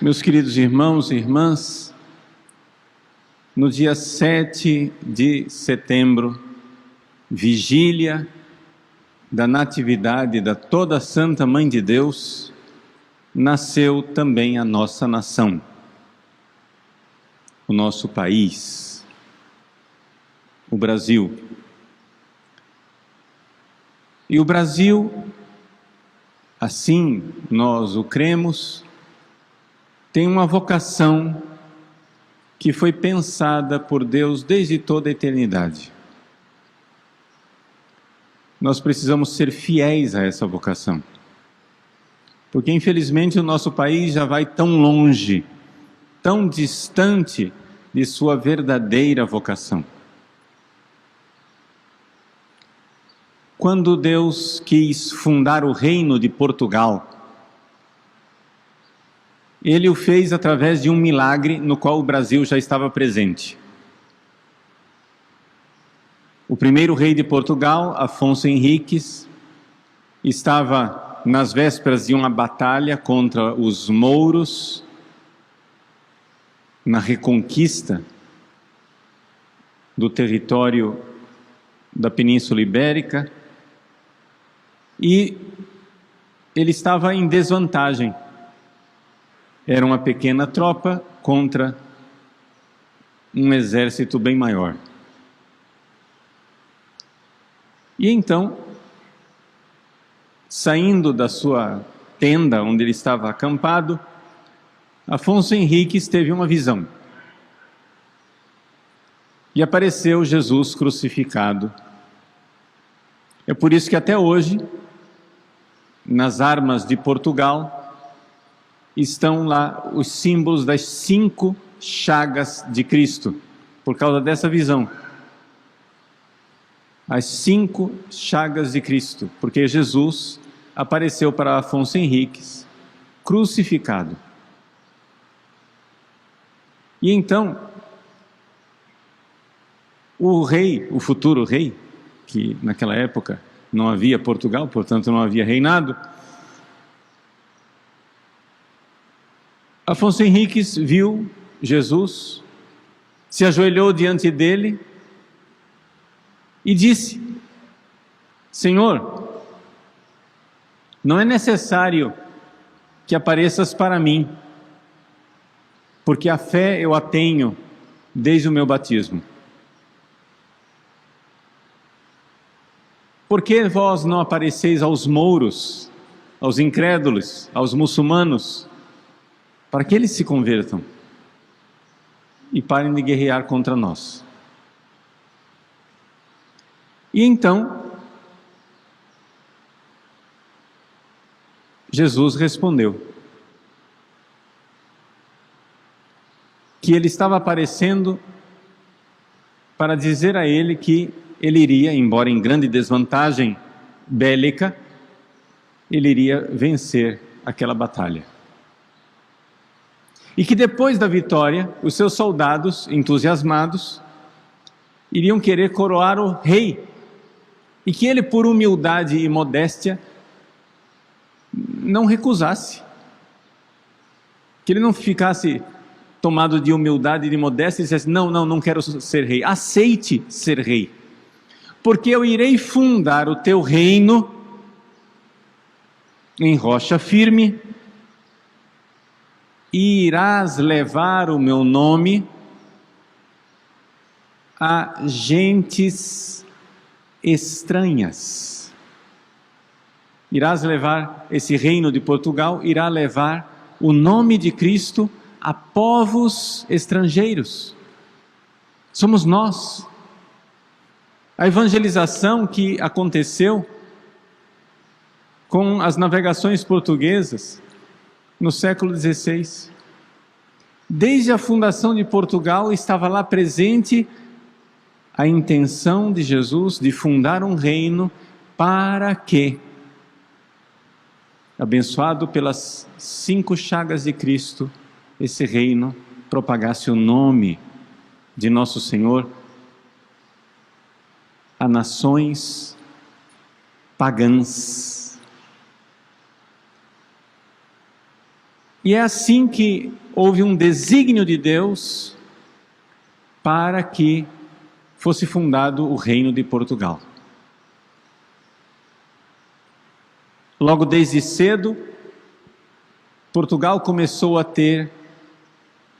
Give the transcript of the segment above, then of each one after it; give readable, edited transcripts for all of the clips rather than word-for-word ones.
Meus queridos irmãos e irmãs, no dia 7 de setembro, vigília da Natividade da Toda Santa Mãe de Deus, nasceu também a nossa nação, o nosso país, o Brasil. E o Brasil, assim nós o cremos, tem uma vocação que foi pensada por Deus desde toda a eternidade. Nós precisamos ser fiéis a essa vocação, porque infelizmente o nosso país já vai tão longe, tão distante de sua verdadeira vocação. Quando Deus quis fundar o reino de Portugal, Ele o fez através de um milagre no qual o Brasil já estava presente. O primeiro rei de Portugal, Afonso Henriques, estava nas vésperas de uma batalha contra os mouros, na reconquista do território da Península Ibérica, e ele estava em desvantagem. Era uma pequena tropa contra um exército bem maior. E então, saindo da sua tenda onde ele estava acampado, Afonso Henriques teve uma visão. E apareceu Jesus crucificado. É por isso que até hoje, nas armas de Portugal, estão lá os símbolos das 5 chagas de Cristo, por causa dessa visão. As 5 chagas de Cristo, porque Jesus apareceu para Afonso Henriques, crucificado. E então, o rei, o futuro rei, que naquela época não havia Portugal, portanto não havia reinado, Afonso Henriques viu Jesus, se ajoelhou diante dele e disse: Senhor, não é necessário que apareças para mim, porque a fé eu a tenho desde o meu batismo. Por que vós não apareceis aos mouros, aos incrédulos, aos muçulmanos, para que eles se convertam e parem de guerrear contra nós? E então, Jesus respondeu que ele estava aparecendo para dizer a ele que ele iria, embora em grande desvantagem bélica, ele iria vencer aquela batalha. E que depois da vitória, os seus soldados, entusiasmados, iriam querer coroar o rei, e que ele, por humildade e modéstia, não recusasse, que ele não ficasse tomado de humildade e de modéstia e dissesse: não quero ser rei. Aceite ser rei, porque eu irei fundar o teu reino em rocha firme, e irás levar o meu nome a gentes estranhas. Irás levar esse reino de Portugal, irá levar o nome de Cristo a povos estrangeiros. Somos nós. A evangelização que aconteceu com as navegações portuguesas no século XVI. Desde a fundação de Portugal estava lá presente a intenção de Jesus de fundar um reino para que, abençoado pelas 5 chagas de Cristo, esse reino propagasse o nome de nosso Senhor a nações pagãs. E é assim que houve um desígnio de Deus para que fosse fundado o Reino de Portugal. Logo desde cedo, Portugal começou a ter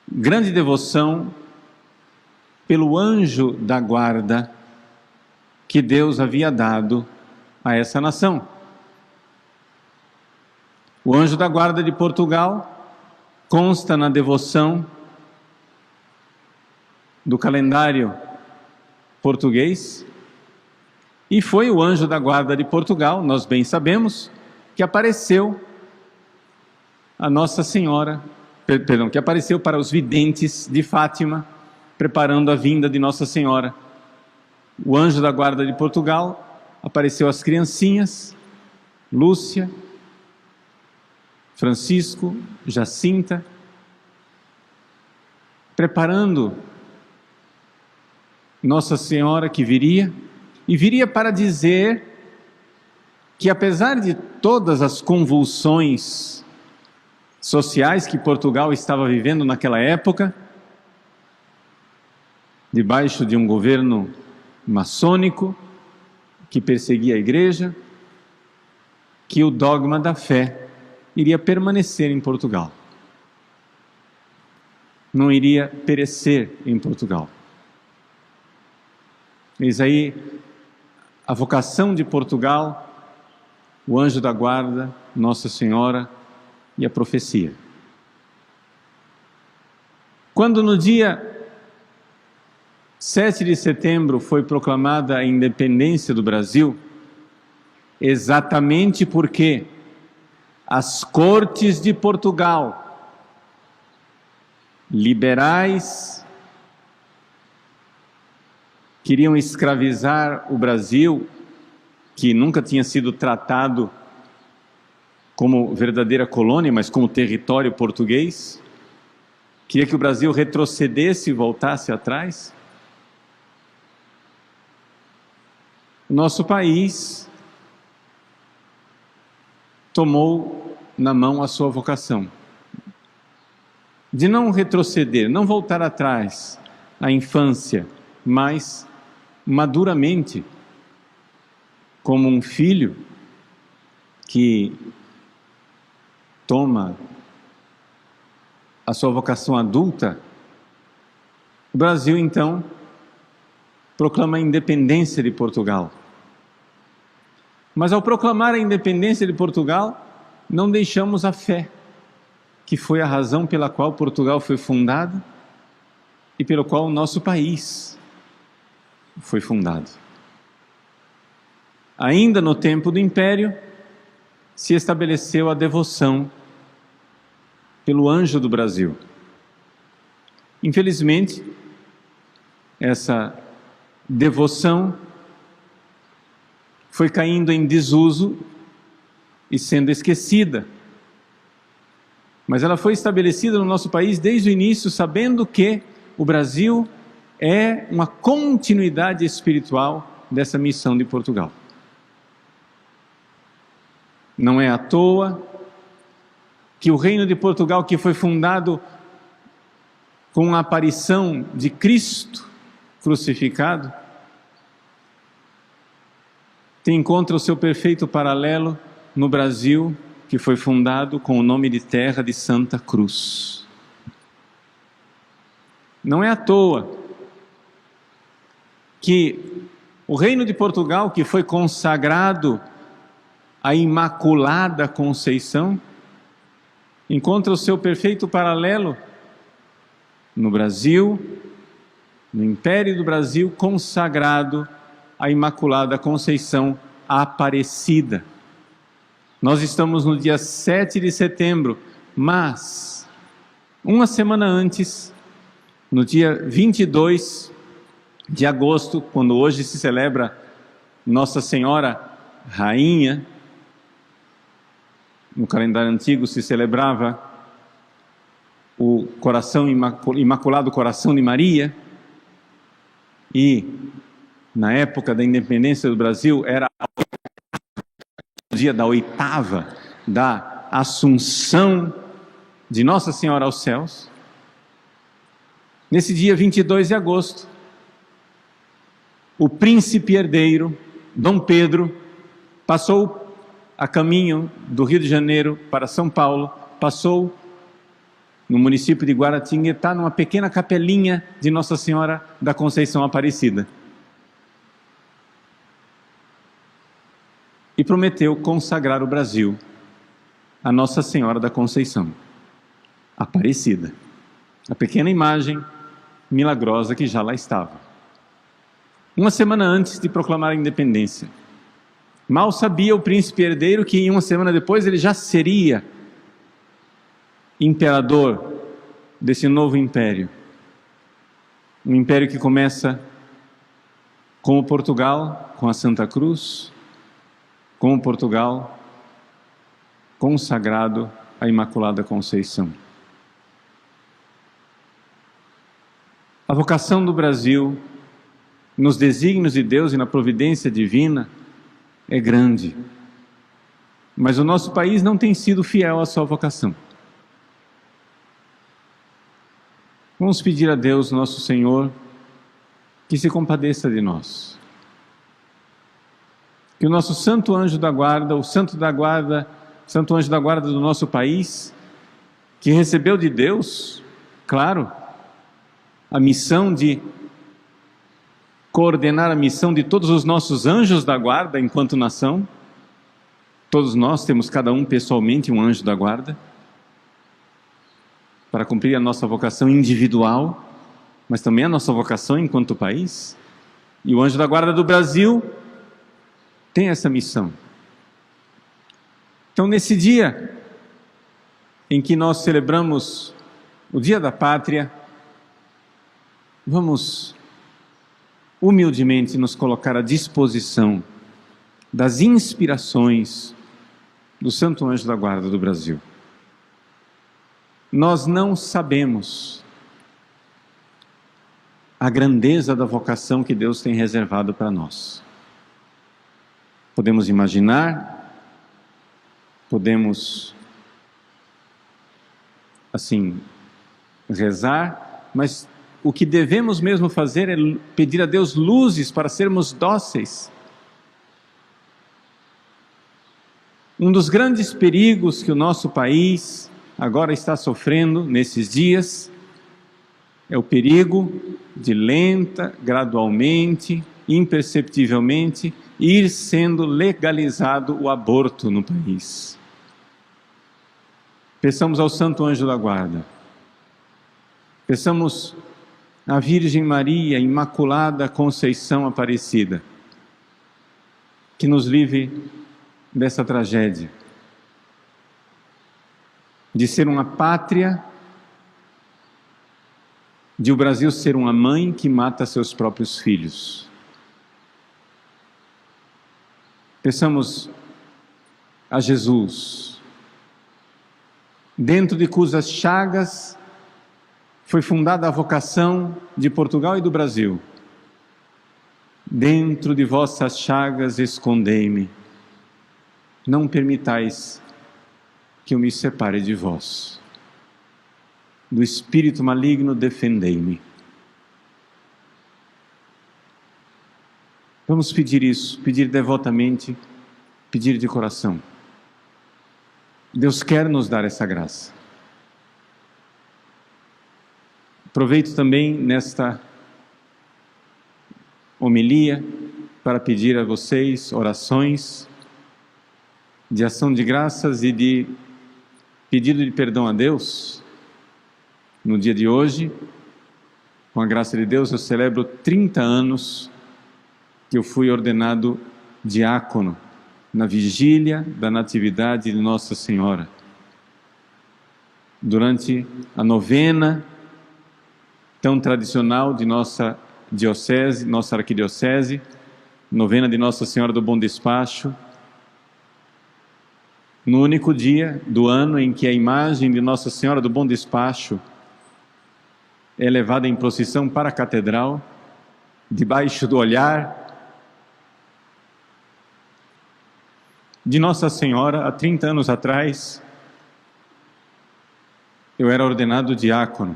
grande devoção pelo anjo da guarda que Deus havia dado a essa nação. O anjo da guarda de Portugal consta na devoção do calendário português, e foi o anjo da guarda de Portugal, nós bem sabemos, que apareceu a Nossa Senhora, que apareceu para os videntes de Fátima, preparando a vinda de Nossa Senhora. O anjo da guarda de Portugal apareceu às criancinhas, Lúcia, Francisco, Jacinta, preparando Nossa Senhora que viria, e viria para dizer que, apesar de todas as convulsões sociais que Portugal estava vivendo naquela época, debaixo de um governo maçônico que perseguia a igreja, que o dogma da fé iria permanecer em Portugal. Não iria perecer em Portugal. Eis aí a vocação de Portugal, o anjo da guarda, Nossa Senhora e a profecia. Quando no dia 7 de setembro foi proclamada a independência do Brasil, exatamente porque as cortes de Portugal, liberais, queriam escravizar o Brasil, que nunca tinha sido tratado como verdadeira colônia, mas como território português, queria que o Brasil retrocedesse e voltasse atrás. O nosso país tomou na mão a sua vocação de não retroceder, não voltar atrás à infância, mas maduramente, como um filho que toma a sua vocação adulta, o Brasil então proclama a independência de Portugal. Mas ao proclamar a independência de Portugal, não deixamos a fé, que foi a razão pela qual Portugal foi fundado e pelo qual o nosso país foi fundado. Ainda no tempo do Império, se estabeleceu a devoção pelo anjo do Brasil. Infelizmente, essa devoção foi caindo em desuso e sendo esquecida. Mas ela foi estabelecida no nosso país desde o início, sabendo que o Brasil é uma continuidade espiritual dessa missão de Portugal. Não é à toa que o Reino de Portugal, que foi fundado com a aparição de Cristo crucificado, encontra o seu perfeito paralelo no Brasil, que foi fundado com o nome de terra de Santa Cruz. Não é à toa que o Reino de Portugal, que foi consagrado à Imaculada Conceição, encontra o seu perfeito paralelo no Brasil, no Império do Brasil, consagrado à Imaculada Conceição Aparecida. Nós estamos no dia 7 de setembro, mas uma semana antes, no dia 22 de agosto, quando hoje se celebra Nossa Senhora Rainha, no calendário antigo se celebrava o Imaculado Coração de Maria, e na época da independência do Brasil era o dia da oitava da Assunção de Nossa Senhora aos céus, nesse dia 22 de agosto, o príncipe herdeiro, Dom Pedro, passou a caminho do Rio de Janeiro para São Paulo, passou no município de Guaratinguetá, numa pequena capelinha de Nossa Senhora da Conceição Aparecida. E prometeu consagrar o Brasil a Nossa Senhora da Conceição Aparecida, a pequena imagem milagrosa que já lá estava. Uma semana antes de proclamar a independência, mal sabia o príncipe herdeiro que uma semana depois ele já seria imperador desse novo império. Um império que começa com o Portugal, com a Santa Cruz, com o Portugal consagrado à Imaculada Conceição. A vocação do Brasil, nos desígnios de Deus e na providência divina, é grande. Mas o nosso país não tem sido fiel à sua vocação. Vamos pedir a Deus, nosso Senhor, que se compadeça de nós. Que o nosso santo anjo da guarda, o santo anjo da guarda do nosso país, que recebeu de Deus, claro, a missão de coordenar a missão de todos os nossos anjos da guarda enquanto nação. Todos nós temos cada um pessoalmente um anjo da guarda, para cumprir a nossa vocação individual, mas também a nossa vocação enquanto país. E o anjo da guarda do Brasil tem essa missão. Então, nesse dia em que nós celebramos o Dia da Pátria, vamos humildemente nos colocar à disposição das inspirações do Santo Anjo da Guarda do Brasil. Nós não sabemos a grandeza da vocação que Deus tem reservado para nós. Podemos imaginar, podemos, assim, rezar, mas o que devemos mesmo fazer é pedir a Deus luzes para sermos dóceis. Um dos grandes perigos que o nosso país agora está sofrendo nesses dias é o perigo de lenta, gradualmente, imperceptivelmente, ir sendo legalizado o aborto no país. Peçamos ao Santo Anjo da Guarda, peçamos à Virgem Maria Imaculada Conceição Aparecida, que nos livre dessa tragédia, de ser uma pátria, de o Brasil ser uma mãe que mata seus próprios filhos. Peçamos a Jesus, dentro de cujas chagas foi fundada a vocação de Portugal e do Brasil. Dentro de vossas chagas escondei-me, não permitais que eu me separe de vós. Do espírito maligno defendei-me. Vamos pedir isso, pedir devotamente, pedir de coração. Deus quer nos dar essa graça. Aproveito também nesta homilia para pedir a vocês orações de ação de graças e de pedido de perdão a Deus. No dia de hoje, com a graça de Deus, eu celebro 30 anos que eu fui ordenado diácono na vigília da Natividade de Nossa Senhora. Durante a novena tão tradicional de nossa diocese, nossa arquidiocese, novena de Nossa Senhora do Bom Despacho, no único dia do ano em que a imagem de Nossa Senhora do Bom Despacho é levada em procissão para a catedral, debaixo do olhar de Nossa Senhora, há 30 anos atrás, eu era ordenado diácono.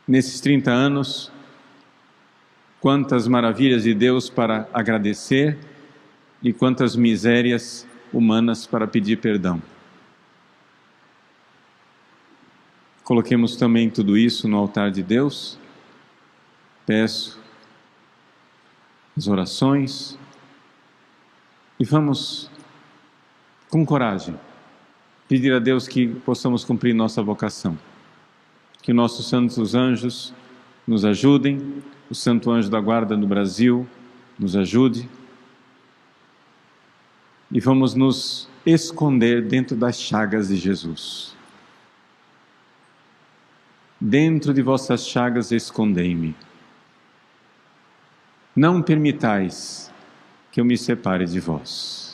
Nesses 30 anos, quantas maravilhas de Deus para agradecer e quantas misérias humanas para pedir perdão. Coloquemos também tudo isso no altar de Deus. Peço as orações e vamos com coragem pedir a Deus que possamos cumprir nossa vocação. Que nossos santos anjos nos ajudem, o Santo Anjo da Guarda no Brasil nos ajude. E vamos nos esconder dentro das chagas de Jesus. Dentro de vossas chagas escondei-me. Não permitais que eu me separe de vós.